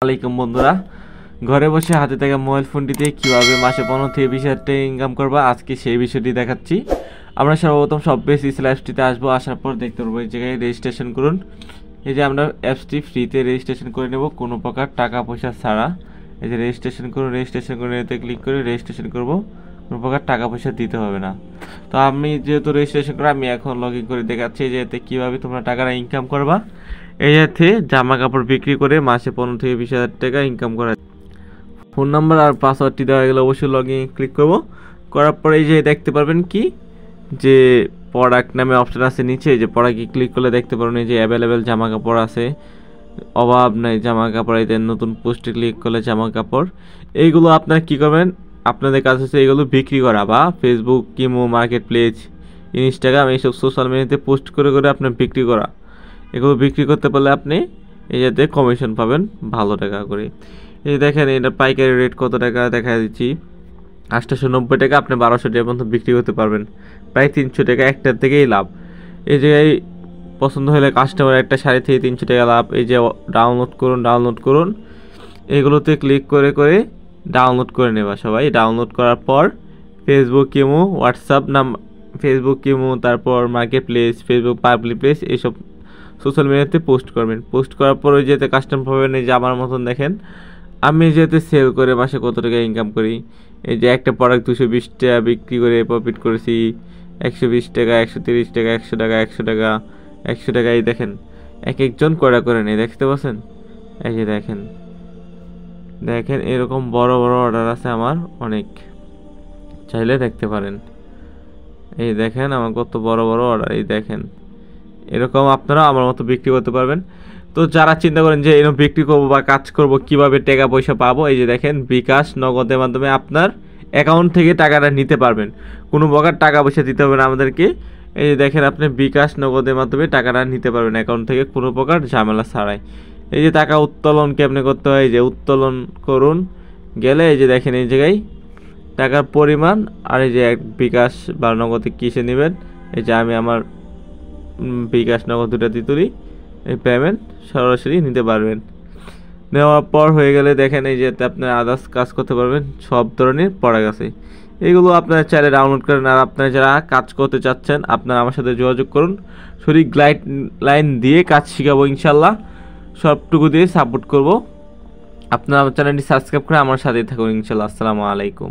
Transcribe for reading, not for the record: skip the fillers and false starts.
আলাইকুম বন্ধুরা, ঘরে বসে হাতে থাকা মোবাইল ফোনটিতে কিভাবে মাসে 15 থেকে 20,000 টাকা ইনকাম করবা আজকে সেই বিষয়টি দেখাচ্ছি। আমরা সর্বপ্রথম সববেস অ্যাপসটিতে আসবো। আসার পর দেখতে পারবো এই জায়গায় রেজিস্ট্রেশন করুন। এই যে আমরা অ্যাপসটি ফ্রিতে রেজিস্ট্রেশন করে নেব, কোনো প্রকার টাকা পয়সা ছাড়া। এই যে রেজিস্ট্রেশন করুন, রেজিস্ট্রেশন করে এতে ক্লিক করে রেজিস্ট্রেশন করব, কোনো প্রকার টাকা পয়সা দিতে হবে না। তো আমি যেহেতু রেজিস্ট্রেশন করে আমি এখন লগ ইন করে দেখাচ্ছি যে এতে কীভাবে তোমরা টাকাটা ইনকাম করবা। এই যাতে জামা কাপড় বিক্রি করে মাসে 15 থেকে 20,000 টাকা ইনকাম করা। ফোন নাম্বার আর পাসওয়ার্ডটি দেওয়া গেলে অবশ্যই লগ ইন ক্লিক করব। করার পরে এই যে দেখতে পারবেন কি যে প্রোডাক্ট নামে অপশান আছে নিচে, যে প্রোডাক্টে ক্লিক করলে দেখতে পারবেন এই যে অ্যাভেলেবেল জামা কাপড় আছে, অভাব নাই জামা কাপড়। এই নতুন পোস্টে ক্লিক করলে জামা কাপড়, এইগুলো আপনারা কী করবেন, আপনাদের কাছে হচ্ছে এইগুলো বিক্রি করা বা Facebook, imo, market place, Instagram এইসব সোশ্যাল মিডিয়াতে পোস্ট করে করে আপনার বিক্রি করা। এগুলো বিক্রি করতে পারলে আপনি এই যাতে কমিশন পাবেন ভালো টাকা করে। এই দেখেন এটা পাইকারি রেট কত টাকা দেখা দিচ্ছি, 890 টাকা। আপনি 1200 টাকা পর্যন্ত বিক্রি করতে পারবেন, প্রায় 300 টাকা একটার থেকেই লাভ। এই জায়গায় পছন্দ হলে কাস্টমার একটা শাড়ি থেকে 300 টাকা লাভ। এই যে ডাউনলোড করুন, এগুলোতে ক্লিক করে করে ডাউনলোড করে নেবা সবাই। ডাউনলোড করার পর Facebook, imo, WhatsApp Facebook, imo, তারপর market place, Facebook public place এইসব সোশ্যাল মিডিয়াতে পোস্ট করবেন। পোস্ট করার পর ওই যেতে কাস্টমার পাবেন। এই যে আমার মতন দেখেন আমি যেহেতু সেল করে মাসে কত টাকা ইনকাম করি। এই যে একটা প্রোডাক্ট 220 টাকা বিক্রি করে প্রফিট করেছি 120 টাকা, 130 টাকা, 100 টাকা, 100 টাকা, 100 টাকা। এই দেখেন এক একজন করা করে নেই, দেখতে পাচ্ছেন? এই যে দেখেন এরকম বড় বড় অর্ডার আছে আমার অনেক, চাইলে দেখতে পারেন। এই দেখেন আমার কত বড় বড় অর্ডার। এই দেখেন এরকম আপনারা আমার মতো বিক্রি করতে পারবেন। তো যারা চিন্তা করেন যে এরকম বিক্রি করবো বা কাজ করব কিভাবে টাকা পয়সা পাবো, এই যে দেখেন বিকাশ নগদের মাধ্যমে আপনার অ্যাকাউন্ট থেকে টাকাটা নিতে পারবেন, কোনো প্রকার টাকা পয়সা দিতে হবে না আমাদেরকে। এই যে দেখেন আপনি বিকাশ নগদের মাধ্যমে টাকাটা নিতে পারবেন অ্যাকাউন্ট থেকে কোনো প্রকার ঝামেলা ছাড়াই। এই যে টাকা উত্তোলন কেমনে করতে হয়, এই যে উত্তোলন করুন গেলে এই যে দেখেন এই জায়গায় টাকার পরিমাণ আর এই যে বিকাশ বা নগদে কিসে নেবেন। এই যে আমি আমার বিকাশ নগদ দুটাতে তুলি, এই পেমেন্ট সরাসরি নিতে পারবেন। নেওয়ার পর হয়ে গেলে দেখেন এই যে আপনার আদার্স কাজ করতে পারবেন, সব ধরনের প্রোডাক্ট আছে। এগুলো আপনারা চাইলে ডাউনলোড করেন। আর আপনারা যারা কাজ করতে চাচ্ছেন আপনারা আমার সাথে যোগাযোগ করুন, সঠিক গাইডলাইন দিয়ে কাজ শেখাবো ইনশাল্লাহ, সবটুকু দিয়ে সাপোর্ট করব। আপনারা আমার চ্যানেলটি সাবস্ক্রাইব করে আমার সাথেই থাকুন ইনশাল্লাহ। আসসালামু আলাইকুম।